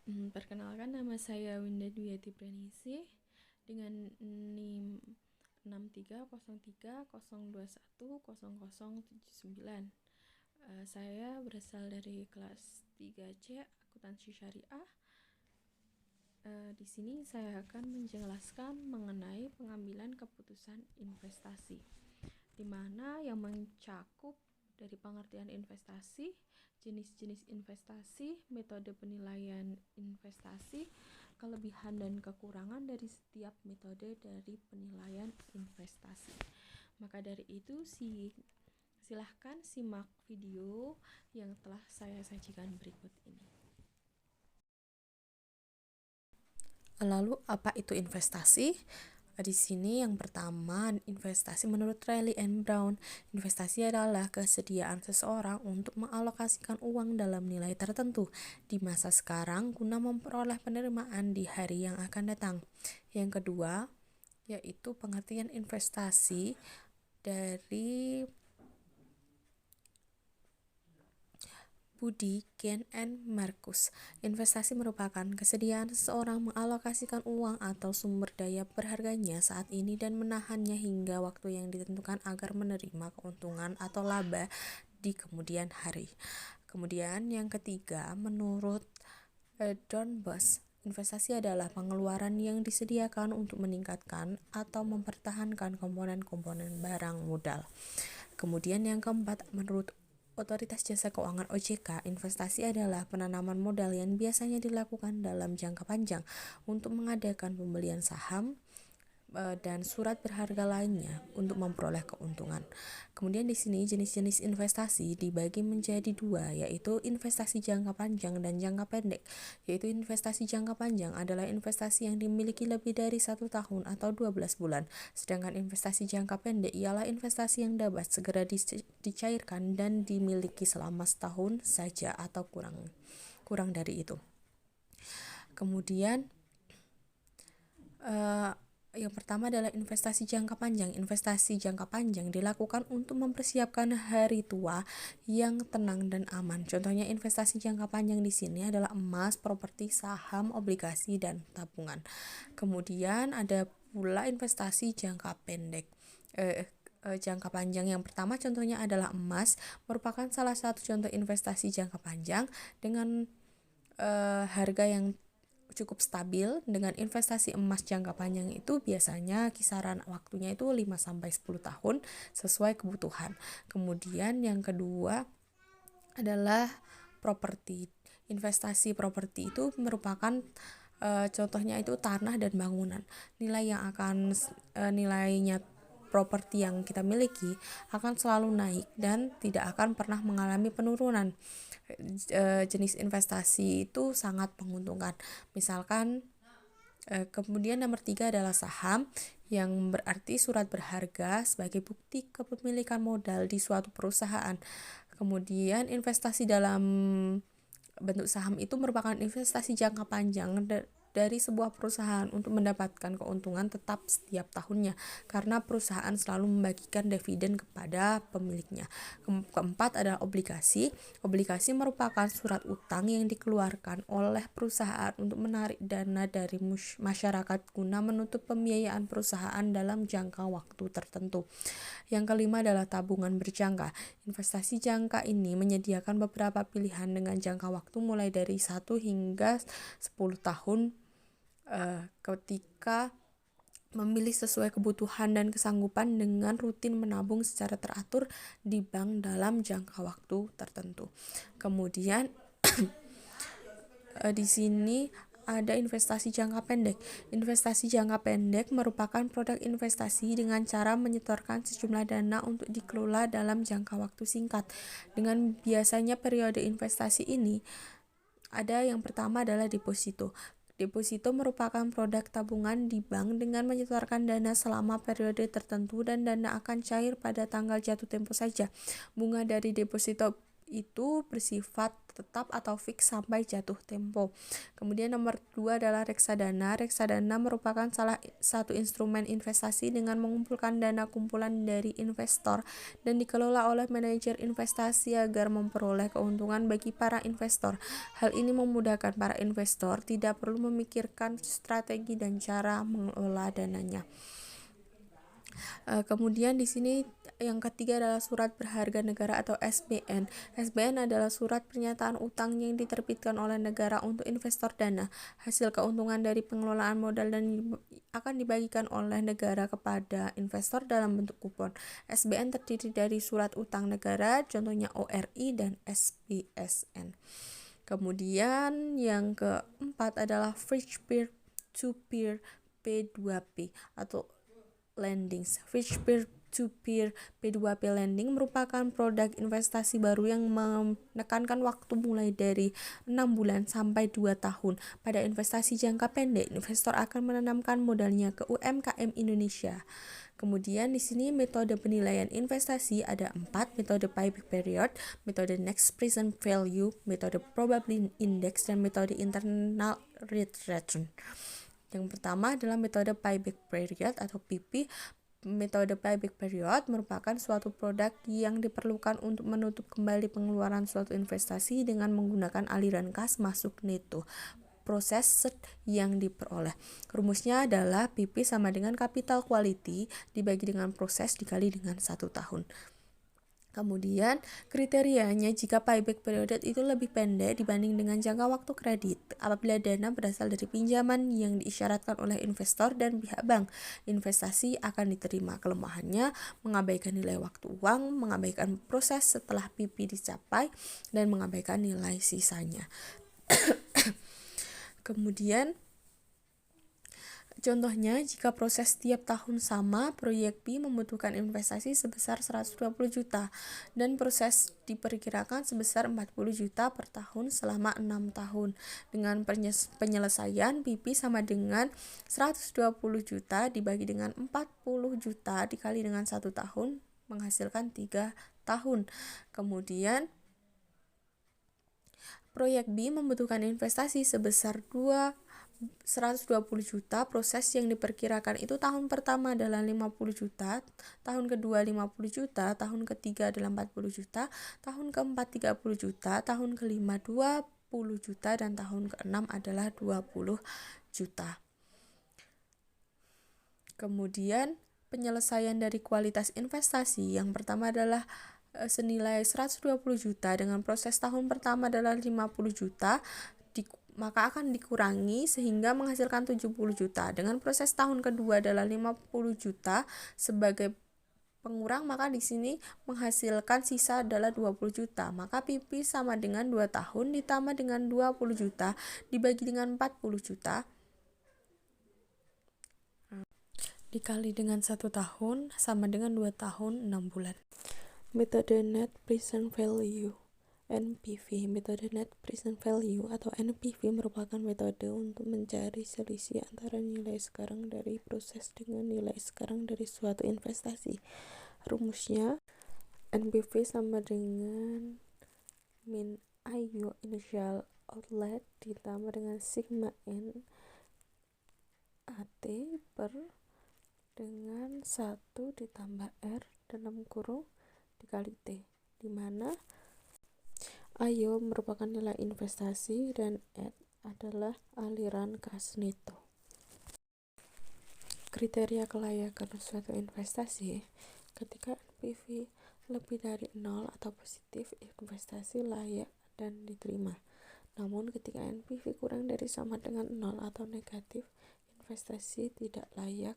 Perkenalkan, nama saya Winda Dwiyati Prenisi dengan NIM 630302100079. Saya berasal dari kelas 3C Akuntansi Syariah. Di sini saya akan menjelaskan mengenai pengambilan keputusan investasi, di mana yang mencakup dari pengertian investasi, jenis-jenis investasi, metode penilaian investasi, kelebihan dan kekurangan dari setiap metode dari penilaian investasi. Maka dari itu, silahkan simak video yang telah saya sajikan berikut ini. Lalu apa itu investasi? Di sini yang pertama, investasi menurut Riley and Brown. Investasi adalah kesediaan seseorang untuk mengalokasikan uang dalam nilai tertentu di masa sekarang guna memperoleh penerimaan di hari yang akan datang. Yang kedua, yaitu pengertian investasi dari Budi, Ken, and Marcus. Investasi merupakan kesediaan seseorang mengalokasikan uang atau sumber daya berharganya saat ini dan menahannya hingga waktu yang ditentukan agar menerima keuntungan atau laba di kemudian hari. Kemudian yang ketiga, menurut Dornbos, investasi adalah pengeluaran yang disediakan untuk meningkatkan atau mempertahankan komponen-komponen barang modal. Kemudian yang keempat, menurut Otoritas Jasa Keuangan OJK, investasi adalah penanaman modal yang biasanya dilakukan dalam jangka panjang untuk mengadakan pembelian saham dan surat berharga lainnya untuk memperoleh keuntungan. Kemudian di sini jenis-jenis investasi dibagi menjadi dua, yaitu investasi jangka panjang dan jangka pendek. Yaitu investasi jangka panjang adalah investasi yang dimiliki lebih dari 1 tahun atau 12 bulan. Sedangkan investasi jangka pendek ialah investasi yang dapat segera dicairkan dan dimiliki selama setahun saja atau kurang dari itu. Kemudian yang pertama adalah investasi jangka panjang. Investasi jangka panjang dilakukan untuk mempersiapkan hari tua yang tenang dan aman. Contohnya investasi jangka panjang di sini adalah emas, properti, saham, obligasi, dan tabungan. Kemudian ada pula investasi jangka pendek. Jangka panjang yang pertama contohnya adalah emas, merupakan salah satu contoh investasi jangka panjang dengan harga yang cukup stabil. Dengan investasi emas jangka panjang itu biasanya kisaran waktunya itu 5-10 tahun sesuai kebutuhan. Kemudian yang kedua adalah properti. Investasi properti itu merupakan contohnya itu tanah dan bangunan. Nilainya properti yang kita miliki akan selalu naik dan tidak akan pernah mengalami penurunan. Jenis investasi itu sangat menguntungkan. Misalkan kemudian nomor 3 adalah saham, yang berarti surat berharga sebagai bukti kepemilikan modal di suatu perusahaan. Kemudian investasi dalam bentuk saham itu merupakan investasi jangka panjang dari sebuah perusahaan untuk mendapatkan keuntungan tetap setiap tahunnya, karena perusahaan selalu membagikan dividen kepada pemiliknya. Keempat adalah obligasi. Obligasi merupakan surat utang yang dikeluarkan oleh perusahaan untuk menarik dana dari masyarakat guna menutup pembiayaan perusahaan dalam jangka waktu tertentu. Yang kelima adalah tabungan berjangka. Investasi jangka ini menyediakan beberapa pilihan dengan jangka waktu mulai dari 1 hingga 10 tahun ketika memilih sesuai kebutuhan dan kesanggupan dengan rutin menabung secara teratur di bank dalam jangka waktu tertentu. Kemudian di sini ada investasi jangka pendek. Investasi jangka pendek merupakan produk investasi dengan cara menyetorkan sejumlah dana untuk dikelola dalam jangka waktu singkat. Dengan biasanya periode investasi ini ada yang pertama adalah deposito. Deposito merupakan produk tabungan di bank dengan menyetorkan dana selama periode tertentu dan dana akan cair pada tanggal jatuh tempo saja. Bunga dari deposito itu bersifat tetap atau fix sampai jatuh tempo. Kemudian nomor 2 adalah reksadana. Reksadana merupakan salah satu instrumen investasi dengan mengumpulkan dana kumpulan dari investor dan dikelola oleh manajer investasi agar memperoleh keuntungan bagi para investor. Hal ini memudahkan para investor tidak perlu memikirkan strategi dan cara mengelola dananya. Kemudian di sini yang ketiga adalah surat berharga negara atau SBN. SBN adalah surat pernyataan utang yang diterbitkan oleh negara untuk investor dana. Hasil keuntungan dari pengelolaan modal dan akan dibagikan oleh negara kepada investor dalam bentuk kupon. SBN terdiri dari surat utang negara, contohnya ORI dan SBSN. Kemudian yang keempat adalah Bridge Peer-to-Peer P2P atau lendings. Bridge Peer-to-Peer P2P lending merupakan produk investasi baru yang menekankan waktu mulai dari 6 bulan sampai 2 tahun. Pada investasi jangka pendek, investor akan menanamkan modalnya ke UMKM Indonesia. Kemudian di sini metode penilaian investasi ada 4, metode payback period, metode next present value, metode probability index, dan metode internal rate return. Yang pertama adalah metode payback period atau PP. Metode payback period merupakan suatu produk yang diperlukan untuk menutup kembali pengeluaran suatu investasi dengan menggunakan aliran kas masuk neto proses yang diperoleh. Rumusnya adalah PP sama dengan capital quality dibagi dengan proses dikali dengan 1 tahun. Kemudian kriterianya jika payback period itu lebih pendek dibanding dengan jangka waktu kredit apabila dana berasal dari pinjaman yang diisyaratkan oleh investor dan pihak bank, investasi akan diterima. Kelemahannya mengabaikan nilai waktu uang, mengabaikan proses setelah PP dicapai, dan mengabaikan nilai sisanya. Kemudian contohnya, jika proses tiap tahun sama, proyek B membutuhkan investasi sebesar 120 juta dan proses diperkirakan sebesar 40 juta per tahun selama 6 tahun. Dengan penyelesaian, PP sama dengan 120 juta dibagi dengan 40 juta dikali dengan 1 tahun menghasilkan 3 tahun. Kemudian proyek B membutuhkan investasi sebesar 120 juta, proses yang diperkirakan itu tahun pertama adalah 50 juta, tahun kedua 50 juta, tahun ketiga adalah 40 juta, tahun keempat 30 juta, tahun kelima 20 juta, dan tahun keenam adalah 20 juta. Kemudian penyelesaian dari kualitas investasi yang pertama adalah senilai 120 juta dengan proses tahun pertama adalah 50 juta, maka akan dikurangi sehingga menghasilkan 70 juta. Dengan proses tahun kedua adalah 50 juta sebagai pengurang, maka di sini menghasilkan sisa adalah 20 juta. Maka PP sama dengan 2 tahun ditambah dengan 20 juta dibagi dengan 40 juta dikali dengan 1 tahun sama dengan 2 tahun 6 bulan. Metode Net Present Value NPV. Metode Net Present Value atau NPV merupakan metode untuk mencari selisih antara nilai sekarang dari proses dengan nilai sekarang dari suatu investasi. Rumusnya NPV sama dengan min IO initial outlet ditambah dengan sigma N AT per dengan 1 ditambah R dalam kurung dikali T, di mana IO merupakan nilai investasi dan N adalah aliran kas neto. Kriteria kelayakan suatu investasi. Ketika NPV lebih dari 0 atau positif, investasi layak dan diterima. Namun ketika NPV kurang dari sama dengan 0 atau negatif, investasi tidak layak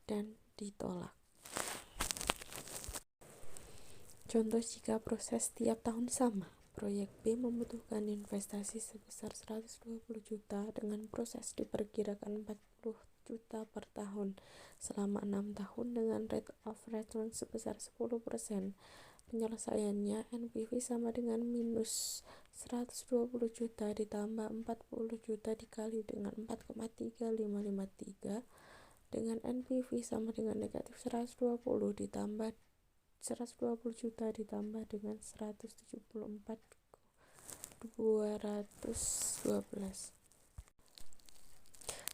dan ditolak. Contoh jika proses tiap tahun sama, proyek B membutuhkan investasi sebesar 120 juta dengan proses diperkirakan 40 juta per tahun selama 6 tahun dengan rate of return sebesar 10%. Penyelesaiannya NPV sama dengan minus 120 juta ditambah 40 juta dikali dengan 4,3553 dengan NPV sama dengan negatif 120 ditambah 120 juta ditambah dengan 174.212.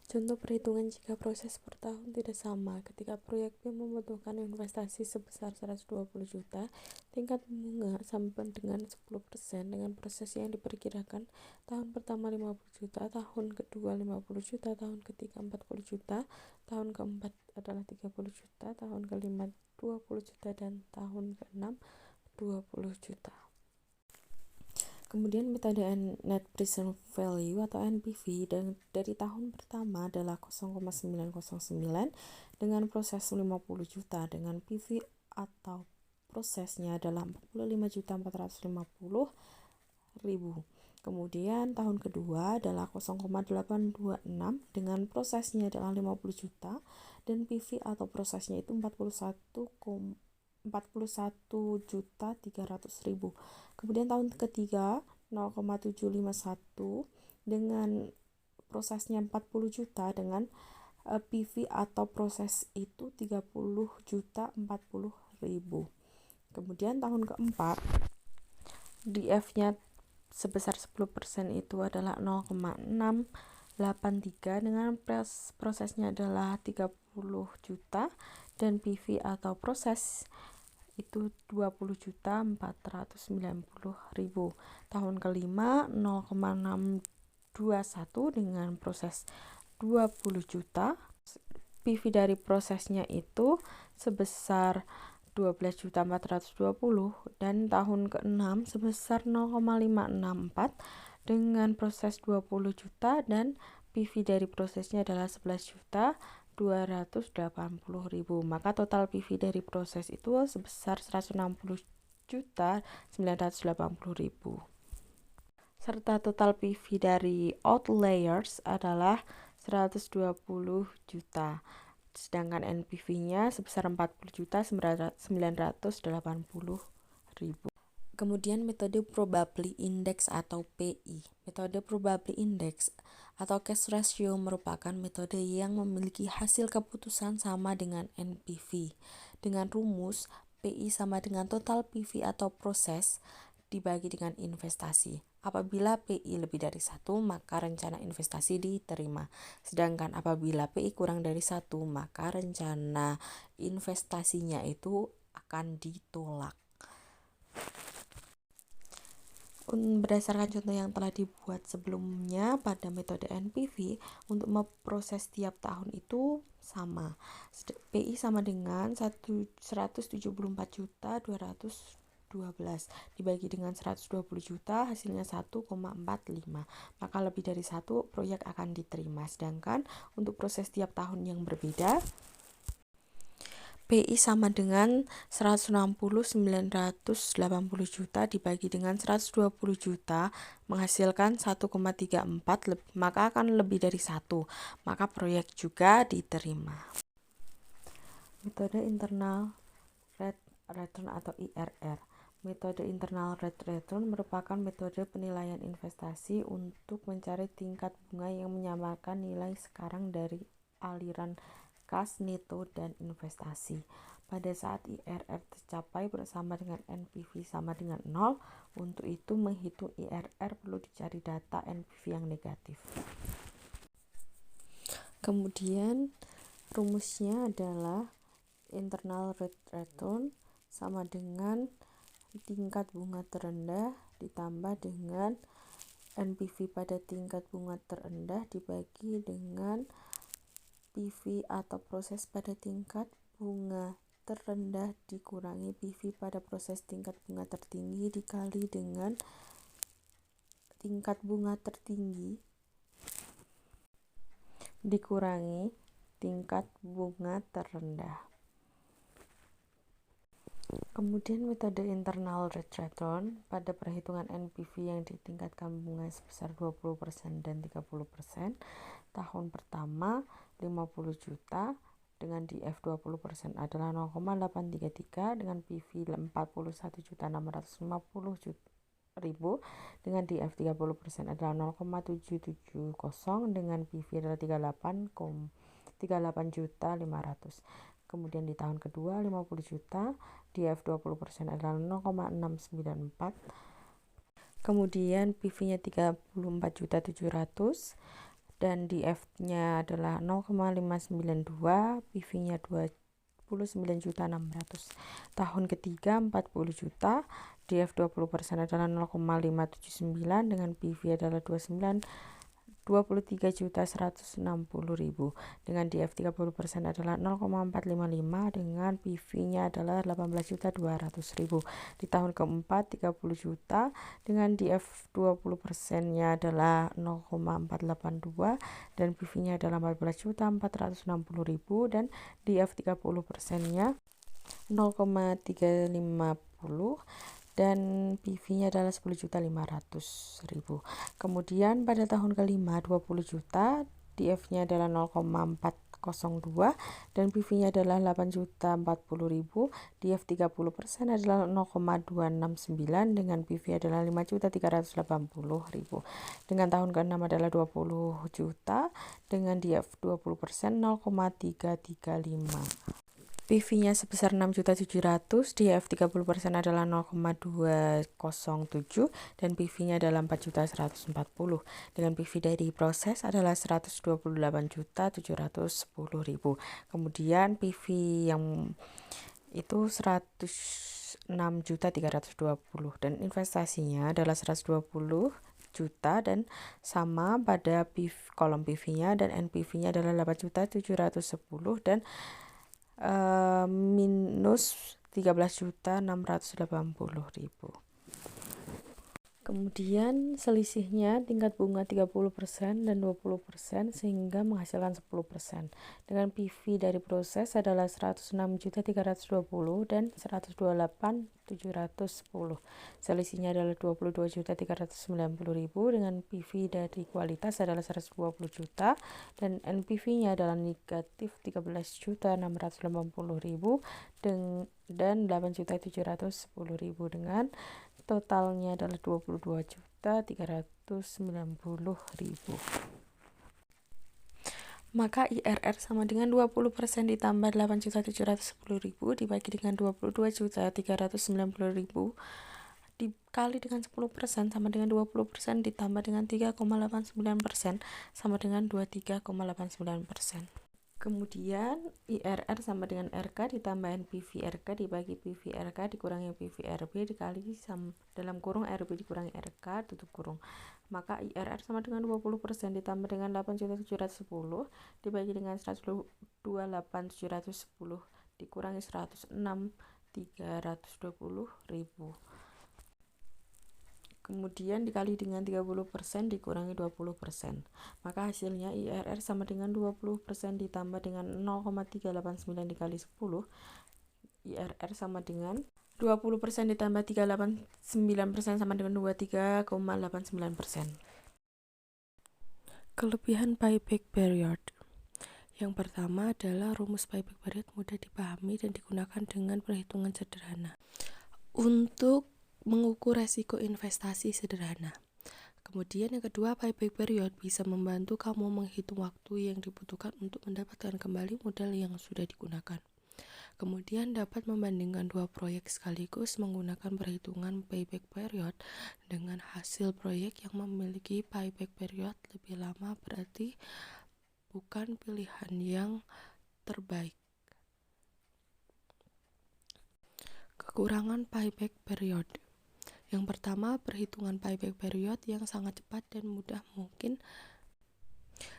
Contoh perhitungan jika proses per tahun tidak sama. Ketika proyek B membutuhkan investasi sebesar 120 juta, tingkat bunga sama dengan 10% dengan proses yang diperkirakan tahun pertama 50 juta, tahun kedua 50 juta, tahun ketiga 40 juta, tahun keempat adalah 30 juta, tahun kelima 20 juta, dan tahun keenam 20 juta. Kemudian metode net present value atau NPV dari tahun pertama adalah 0,909 dengan proses 50 juta dengan PV atau prosesnya adalah 45.450.000. Kemudian tahun kedua adalah 0,826 dengan prosesnya adalah 50 juta dan PV atau prosesnya itu 41.300.000. Kemudian tahun ketiga 0,751 dengan prosesnya 40 juta dengan PV atau proses itu 30.040.000. Kemudian tahun keempat DF-nya sebesar 10% itu adalah 0,683 dengan prosesnya adalah 30 juta dan PV atau proses itu 20.490.000. Tahun kelima 0,621 dengan proses 20 juta. PV dari prosesnya itu sebesar 12.420 dan tahun ke-6 sebesar 0,564 dengan proses 20 juta dan PV dari prosesnya adalah 11.280.000. Maka total PV dari proses itu sebesar 160.980.000. Serta total PV dari outliers adalah 120 juta. Sedangkan NPV-nya sebesar 40.980.000. Kemudian metode probability index atau PI. Metode probability index atau cash ratio merupakan metode yang memiliki hasil keputusan sama dengan NPV. Dengan rumus PI sama dengan total PV atau proses dibagi dengan investasi. Apabila PI lebih dari 1, maka rencana investasi diterima. Sedangkan apabila PI kurang dari 1, maka rencana investasinya itu akan ditolak. Berdasarkan contoh yang telah dibuat sebelumnya pada metode NPV, untuk memproses tiap tahun itu sama. PI sama dengan 174.212 dibagi dengan 120 juta, hasilnya 1,45. Maka lebih dari 1 proyek akan diterima. Sedangkan untuk proses tiap tahun yang berbeda, PI sama dengan 160.980 juta dibagi dengan 120 juta menghasilkan 1,34, maka akan lebih dari 1, maka proyek juga diterima. Metode internal rate return atau IRR. Metode internal rate return merupakan metode penilaian investasi untuk mencari tingkat bunga yang menyamakan nilai sekarang dari aliran kas, neto, dan investasi. Pada saat IRR tercapai bersama dengan NPV sama dengan 0, untuk itu menghitung IRR perlu dicari data NPV yang negatif. Kemudian rumusnya adalah internal rate return sama dengan tingkat bunga terendah ditambah dengan NPV pada tingkat bunga terendah dibagi dengan PV atau proses pada tingkat bunga terendah dikurangi PV pada proses tingkat bunga tertinggi dikali dengan tingkat bunga tertinggi dikurangi tingkat bunga terendah. Kemudian metode internal rate return pada perhitungan NPV yang ditingkatkan bunga sebesar 20% dan 30%. Tahun pertama 50 juta dengan DF 20% adalah 0,833 dengan PV 41.650.000 dengan DF 30% adalah 0,770 dengan PV adalah 38.500. Kemudian di tahun kedua 50 juta, DF 20% adalah 0,694. Kemudian PV-nya 34.700 dan DF-nya adalah 0,592, PV-nya 29.600. Tahun ketiga 40 juta, DF 20% adalah 0,579 dengan PV adalah 23.160.000 dengan DF 30% adalah 0,455 dengan PV-nya adalah 18.200.000. Di tahun keempat 30 juta dengan DF 20%-nya adalah 0,482 dan PV-nya adalah 14.460.000 dan DF 30%-nya 0,350 dan PV-nya adalah 10.500.000. Kemudian pada tahun kelima 20 juta, DF-nya adalah 0,402 dan PV-nya adalah 8.040.000. DF 30% adalah 0,269 dengan PV adalah 5.380.000. Dengan tahun keenam adalah 20 juta dengan DF 20% 0,335. PV-nya sebesar 6.700.000, DF 30% adalah 0,207 dan PV-nya adalah 4.140. Dengan PV dari proses adalah 128.710.000. Kemudian PV yang itu 106.320 dan investasinya adalah 120 juta dan sama pada kolom PV-nya dan NPV-nya adalah 8.710 dan minus 13.680.000. Kemudian selisihnya tingkat bunga 30% dan 20% sehingga menghasilkan 10%. Dengan PV dari proses adalah 106.320 dan 128.710. Selisihnya adalah 22.390.000 dengan PV dari kualitas adalah 120 juta dan NPV-nya adalah negatif 13.680.000 dan 8.710.000 dengan totalnya adalah 22.390.000. Maka IRR sama dengan 20% ditambah 8.710.000 dibagi dengan 22.390.000 dikali dengan 10% sama dengan 20% ditambah dengan 3,89% sama dengan 23,89%. Kemudian IRR sama dengan RK ditambah NPV RK dibagi PV RK dikurangi PV RB dikali dalam kurung RB dikurangi RK tutup kurung. Maka IRR sama dengan 20% ditambah dengan 8.710 dibagi dengan 128.710 dikurangi 106.320.000. Kemudian dikali dengan 30% dikurangi 20%. Maka hasilnya IRR sama dengan 20% ditambah dengan 0,389 dikali 10. IRR sama dengan 20% ditambah 389% sama dengan 23,89%. Kelebihan payback period. Yang pertama adalah rumus payback period mudah dipahami dan digunakan dengan perhitungan sederhana. Untuk mengukur resiko investasi sederhana. Kemudian yang kedua, payback period bisa membantu kamu menghitung waktu yang dibutuhkan untuk mendapatkan kembali modal yang sudah digunakan. Kemudian dapat membandingkan dua proyek sekaligus menggunakan perhitungan payback period dengan hasil proyek yang memiliki payback period lebih lama berarti bukan pilihan yang terbaik. Kekurangan payback period. Yang pertama, perhitungan payback period yang sangat cepat dan mudah mungkin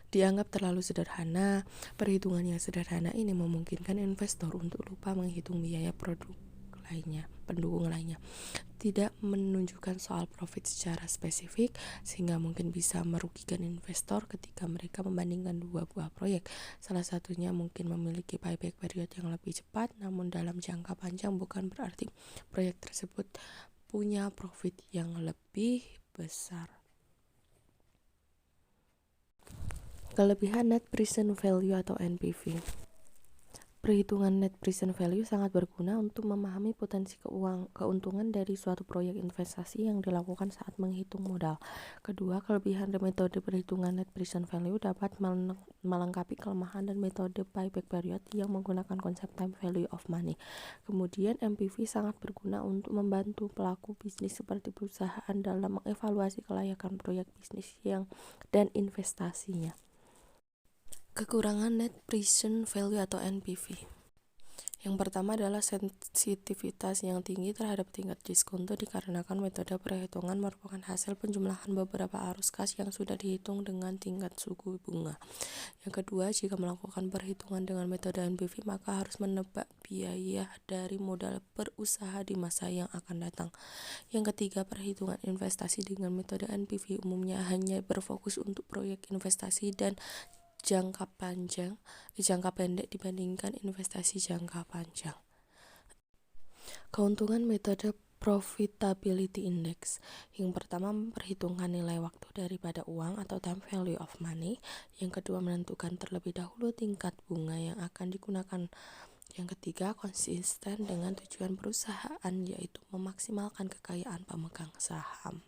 dianggap terlalu sederhana. Perhitungan yang sederhana ini memungkinkan investor untuk lupa menghitung biaya pendukung lainnya. Tidak menunjukkan soal profit secara spesifik sehingga mungkin bisa merugikan investor ketika mereka membandingkan dua buah proyek. Salah satunya mungkin memiliki payback period yang lebih cepat, namun dalam jangka panjang bukan berarti proyek tersebut punya profit yang lebih besar. Kelebihan net present value atau NPV. Perhitungan net present value sangat berguna untuk memahami potensi keuntungan dari suatu proyek investasi yang dilakukan saat menghitung modal. Kedua, kelebihan metode perhitungan net present value dapat melengkapi kelemahan dan metode payback period yang menggunakan konsep time value of money. Kemudian, MPV sangat berguna untuk membantu pelaku bisnis seperti perusahaan dalam mengevaluasi kelayakan proyek bisnis dan investasinya. Kekurangan net present value atau NPV. Yang pertama adalah sensitivitas yang tinggi terhadap tingkat diskonto dikarenakan metode perhitungan merupakan hasil penjumlahan beberapa arus kas yang sudah dihitung dengan tingkat suku bunga. Yang kedua, jika melakukan perhitungan dengan metode NPV maka harus menebak biaya dari modal berusaha di masa yang akan datang. Yang ketiga, perhitungan investasi dengan metode NPV umumnya hanya berfokus untuk proyek investasi dan jangka pendek dibandingkan investasi jangka panjang. Keuntungan metode profitability index. Yang pertama, memperhitungkan nilai waktu daripada uang atau time value of money. Yang kedua, menentukan terlebih dahulu tingkat bunga yang akan digunakan. Yang ketiga, konsisten dengan tujuan perusahaan, yaitu memaksimalkan kekayaan pemegang saham.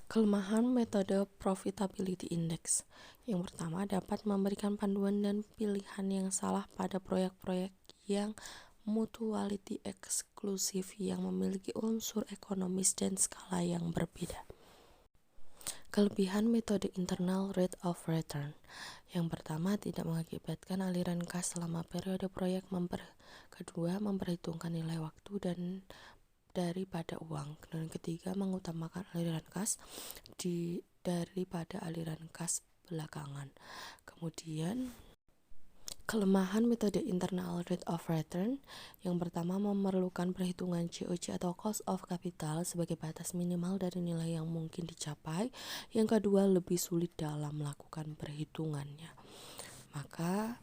Kelemahan metode profitability index. Yang pertama, dapat memberikan panduan dan pilihan yang salah pada proyek-proyek yang mutuality eksklusif yang memiliki unsur ekonomis dan skala yang berbeda. Kelebihan metode internal rate of return. Yang pertama, tidak mengakibatkan aliran kas selama periode proyek. Kedua, memperhitungkan nilai waktu daripada uang. Dan ketiga, mengutamakan aliran kas daripada aliran kas belakangan. Kemudian, kelemahan metode internal rate of return. Yang pertama, memerlukan perhitungan COC atau cost of capital sebagai batas minimal dari nilai yang mungkin dicapai. Yang kedua, lebih sulit dalam melakukan perhitungannya. Maka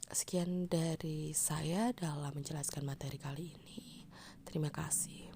sekian dari saya dalam menjelaskan materi kali ini. Terima kasih.